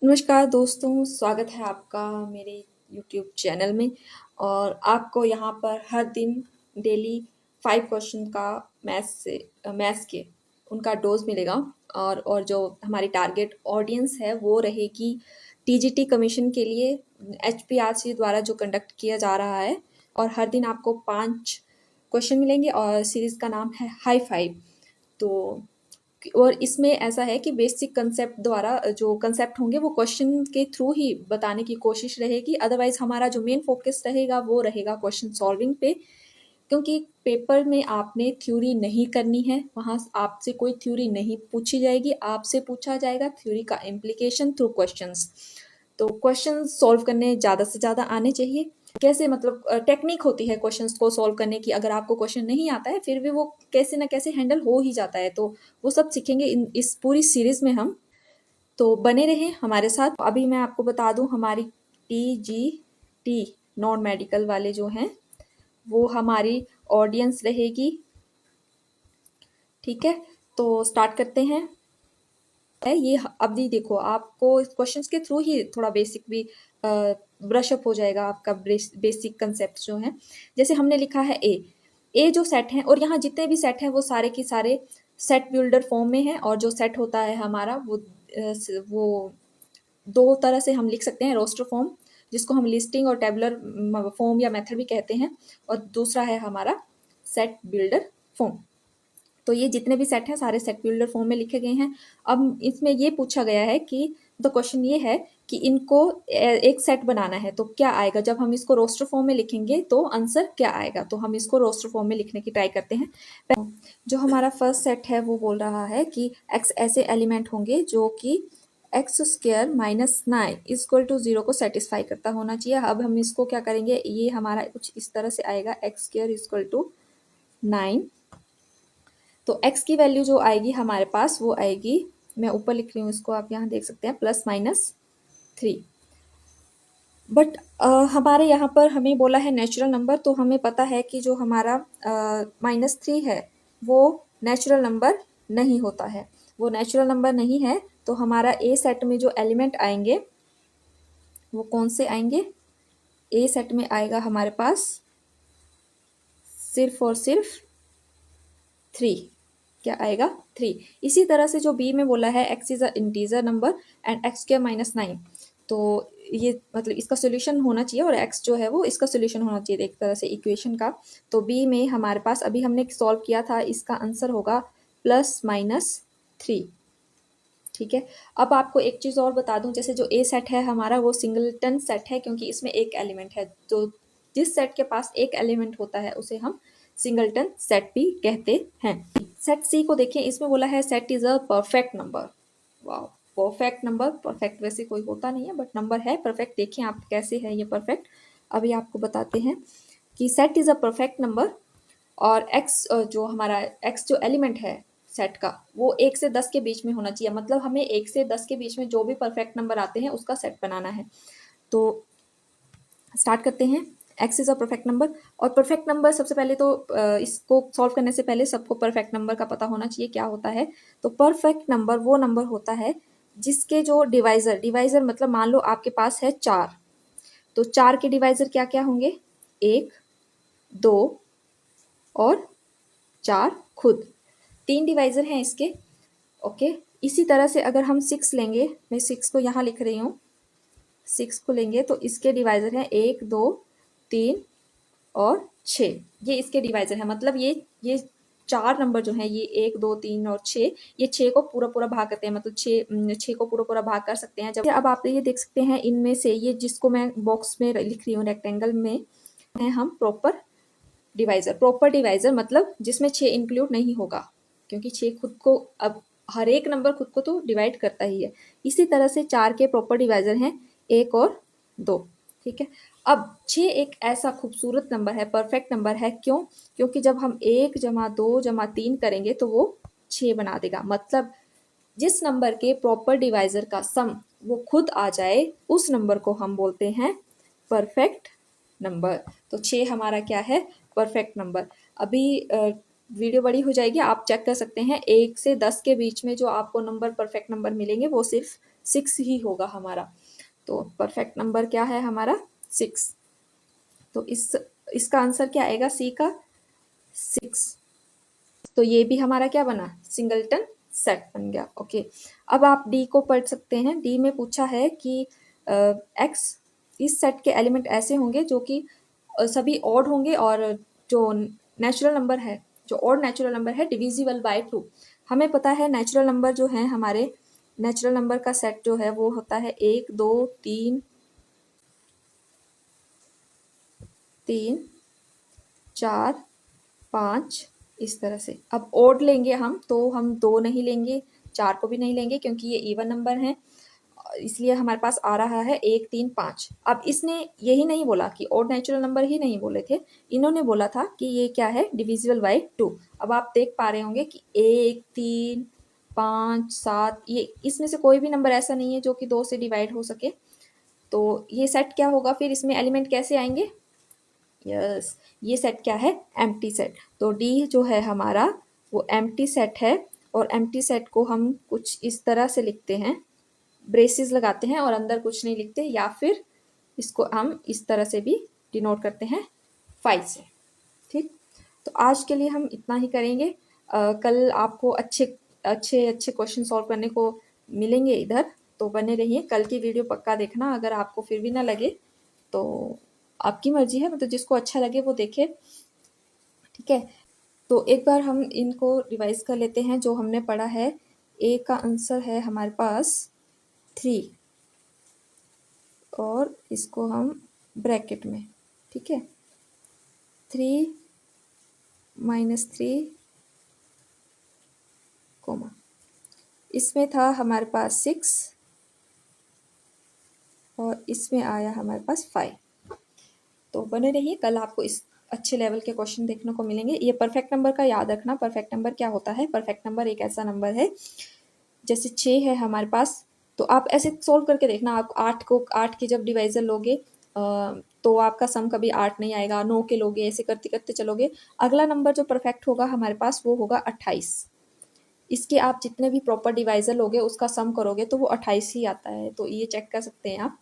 नमस्कार दोस्तों, स्वागत है आपका मेरे यूट्यूब चैनल में। और आपको यहाँ पर हर दिन डेली 5 क्वेश्चन का मैथ्स के उनका डोज मिलेगा। और जो हमारी टारगेट ऑडियंस है वो रहेगी टीजीटी कमीशन के लिए एचपीआरसी द्वारा जो कंडक्ट किया जा रहा है। और हर दिन आपको 5 क्वेश्चन मिलेंगे और सीरीज़ का नाम है हाई फाइव। तो और इसमें ऐसा है कि बेसिक कंसेप्ट द्वारा जो कंसेप्ट होंगे वो क्वेश्चन के थ्रू ही बताने की कोशिश रहेगी। अदरवाइज हमारा जो मेन फोकस रहेगा वो रहेगा क्वेश्चन सॉल्विंग पे, क्योंकि पेपर में आपने थ्योरी नहीं करनी है। वहाँ आपसे कोई थ्योरी नहीं पूछी जाएगी, आपसे पूछा जाएगा थ्योरी का इम्प्लीकेशन थ्रू क्वेश्चंस। तो क्वेश्चन सॉल्व करने ज़्यादा से ज़्यादा आने चाहिए। कैसे, मतलब टेक्निक होती है क्वेश्चंस को सॉल्व करने की। अगर आपको क्वेश्चन नहीं आता है फिर भी वो कैसे ना कैसे हैंडल हो ही जाता है, तो वो सब सीखेंगे इस पूरी सीरीज में हम। तो बने रहें हमारे साथ। अभी मैं आपको बता दूं, हमारी टीजीटी नॉन मेडिकल वाले जो हैं वो हमारी ऑडियंस रहेगी। ठीक है, तो स्टार्ट करते हैं। ये अभी देखो, आपको इस क्वेश्चंस के थ्रू ही थोड़ा बेसिक भी ब्रश अप हो जाएगा आपका बेसिक कंसेप्ट जो है। जैसे हमने लिखा है ए जो सेट है, और यहाँ जितने भी सेट हैं वो सारे के सारे सेट बिल्डर फॉर्म में है। और जो सेट होता है हमारा वो दो तरह से हम लिख सकते हैं। रोस्टर फॉर्म, जिसको हम लिस्टिंग और टेबुलर फॉर्म या मेथड भी कहते हैं, और दूसरा है हमारा सेट बिल्डर फॉर्म। तो ये जितने भी सेट हैं सारे सेट बिल्डर फॉर्म में लिखे गए हैं। अब इसमें ये पूछा गया है कि द क्वेश्चन ये है कि इनको एक सेट बनाना है, तो क्या आएगा जब हम इसको रोस्टर फॉर्म में लिखेंगे, तो आंसर क्या आएगा। तो हम इसको रोस्टर फॉर्म में लिखने की ट्राई करते हैं। जो हमारा फर्स्ट सेट है वो बोल रहा है कि एक्स ऐसे एलिमेंट होंगे जो कि X square minus 9 equal to 0 को सेटिस्फाई करता होना चाहिए। अब हम इसको क्या करेंगे, ये हमारा कुछ इस तरह से आएगा, एक्स स्क्र इक्वल टू 9। तो x की वैल्यू जो आएगी हमारे पास वो आएगी, मैं ऊपर लिख रही हूँ इसको, आप यहाँ देख सकते हैं, +-3। बट हमारे यहाँ पर हमें बोला है नेचुरल नंबर, तो हमें पता है कि जो हमारा -3 है वो नेचुरल नंबर नहीं होता है। वो नेचुरल नंबर नहीं है, तो हमारा ए सेट में जो एलिमेंट आएंगे वो कौन से आएंगे। ए सेट में आएगा हमारे पास सिर्फ और सिर्फ 3। क्या आएगा, 3। इसी तरह से जो बी में बोला है x is a integer number and x square -9, तो ये मतलब इसका सोल्यूशन होना चाहिए, और एक्स जो है वो इसका सोल्यूशन होना चाहिए एक तरह से इक्वेशन का। तो बी में हमारे पास अभी हमने सॉल्व किया था, इसका आंसर होगा +-3। ठीक है, अब आपको एक चीज़ और बता दूं, जैसे जो ए सेट है हमारा वो सिंगलटन सेट है, क्योंकि इसमें एक एलिमेंट है। तो जिस सेट के पास एक एलिमेंट होता है उसे हम सिंगलटन सेट भी कहते हैं। सेट सी को देखिए, इसमें बोला है set is a perfect number. वाह, परफेक्ट नंबर। परफेक्ट वैसे कोई होता नहीं है, बट नंबर है परफेक्ट। देखिए आप कैसे है ये परफेक्ट, अभी आपको बताते हैं कि set is a perfect number. और एक्स जो हमारा एक्स जो एलिमेंट है सेट का वो 1 से 10 के बीच में होना चाहिए। मतलब हमें 1 से 10 के बीच में जो भी परफेक्ट नंबर आते हैं उसका सेट बनाना है। तो स्टार्ट करते हैं। X is a perfect number, और परफेक्ट नंबर सबसे पहले तो इसको सॉल्व करने से पहले सबको परफेक्ट नंबर का पता होना चाहिए क्या होता है। तो परफेक्ट नंबर वो नंबर होता है जिसके जो डिवाइजर मतलब मान लो आपके पास है 4, तो 4 के डिवाइजर क्या क्या होंगे, 1, 2 और 4 खुद, 3 डिवाइजर हैं इसके। ओके, इसी तरह से अगर हम 6 लेंगे, मैं 6 को यहाँ लिख रही हूँ, 6 को लेंगे तो इसके डिवाइजर हैं 1, 2, 3 और 6। ये इसके डिवाइजर है, मतलब ये 4 नंबर जो हैं, ये 1, 2, 3 और 6, ये 6 को पूरा पूरा भाग करते हैं, मतलब 6 को पूरा पूरा भाग कर सकते हैं। जब अब आप ये देख सकते हैं इनमें से ये जिसको मैं बॉक्स में लिख रही हूँ रेक्टेंगल में, है हम प्रॉपर डिवाइजर मतलब जिसमें 6 इंक्लूड नहीं होगा, क्योंकि 6 खुद को, अब हर एक नंबर खुद को तो डिवाइड करता ही है। इसी तरह से 4 के प्रॉपर डिवाइजर हैं 1 और 2। ठीक है, अब 6 एक ऐसा खूबसूरत नंबर है, परफेक्ट नंबर है। क्यों? क्योंकि जब हम 1 + 2 + 3 करेंगे तो वो 6 बना देगा। मतलब जिस नंबर के प्रॉपर डिवाइजर का सम वो खुद आ जाए उस नंबर को हम बोलते हैं परफेक्ट नंबर। तो 6 हमारा क्या है, परफेक्ट नंबर। अभी वीडियो बड़ी हो जाएगी, आप चेक कर सकते हैं। 1 से 10 के बीच में जो आपको नंबर परफेक्ट नंबर मिलेंगे वो सिर्फ 6 ही होगा हमारा। तो परफेक्ट नंबर क्या है हमारा 6। तो इसका आंसर क्या आएगा सी का 6। तो ये भी हमारा क्या बना सिंगलटन सेट बन गया। ओके, अब आप डी को पढ़ सकते हैं। डी में पूछा है कि एक्स इस सेट के एलिमेंट ऐसे होंगे जो कि सभी ऑड होंगे और जो नेचुरल नंबर है, जो ऑड नेचुरल नंबर है डिविजिबल बाय 2। हमें पता है नेचुरल नंबर जो है हमारे नेचुरल नंबर का सेट जो है वो होता है 1 2 3 3 4 5 इस तरह से। अब ओड लेंगे हम तो हम 2 नहीं लेंगे, 4 को भी नहीं लेंगे क्योंकि ये इवन नंबर हैं, इसलिए हमारे पास आ रहा है 1 3 5। अब इसने यही नहीं बोला कि ओड नेचुरल नंबर ही नहीं बोले थे, इन्होंने बोला था कि ये क्या है डिविजिबल बाय 2। अब आप देख पा रहे होंगे कि 1 3 5 7 ये इसमें से कोई भी नंबर ऐसा नहीं है जो कि 2 से डिवाइड हो सके। तो ये सेट क्या होगा फिर, इसमें एलिमेंट कैसे आएंगे। यस, ये सेट क्या है एम्प्टी सेट। तो डी जो है हमारा वो एम्प्टी सेट है, और एम्प्टी सेट को हम कुछ इस तरह से लिखते हैं, ब्रेसेस लगाते हैं और अंदर कुछ नहीं लिखते, या फिर इसको हम इस तरह से भी डिनोट करते हैं 5 से। ठीक, तो आज के लिए हम इतना ही करेंगे। कल आपको अच्छे अच्छे अच्छे क्वेश्चन सॉल्व करने को मिलेंगे इधर, तो बने रहिए। कल की वीडियो पक्का देखना। अगर आपको फिर भी ना लगे तो आपकी मर्जी है, मतलब जिसको अच्छा लगे वो देखे। ठीक है, तो एक बार हम इनको रिवाइज कर लेते हैं जो हमने पढ़ा है। ए का आंसर है हमारे पास 3, और इसको हम ब्रैकेट में, ठीक है, 3 -3 कोमा, इसमें था हमारे पास 6 और इसमें आया हमारे पास 5। तो बने रहिए, कल आपको इस अच्छे लेवल के क्वेश्चन देखने को मिलेंगे। ये परफेक्ट नंबर का याद रखना, परफेक्ट नंबर क्या होता है। परफेक्ट नंबर एक ऐसा नंबर है, जैसे 6 है हमारे पास, तो आप ऐसे सोल्व करके देखना। आप 8 के जब डिवाइजर लोगे तो आपका सम कभी 8 नहीं आएगा। 9 के लोगे, ऐसे करते करते चलोगे, अगला नंबर जो परफेक्ट होगा हमारे पास वो होगा 28। इसके आप जितने भी प्रॉपर डिवाइजर लोगे उसका सम करोगे तो वो 28 ही आता है। तो ये चेक कर सकते हैं आप।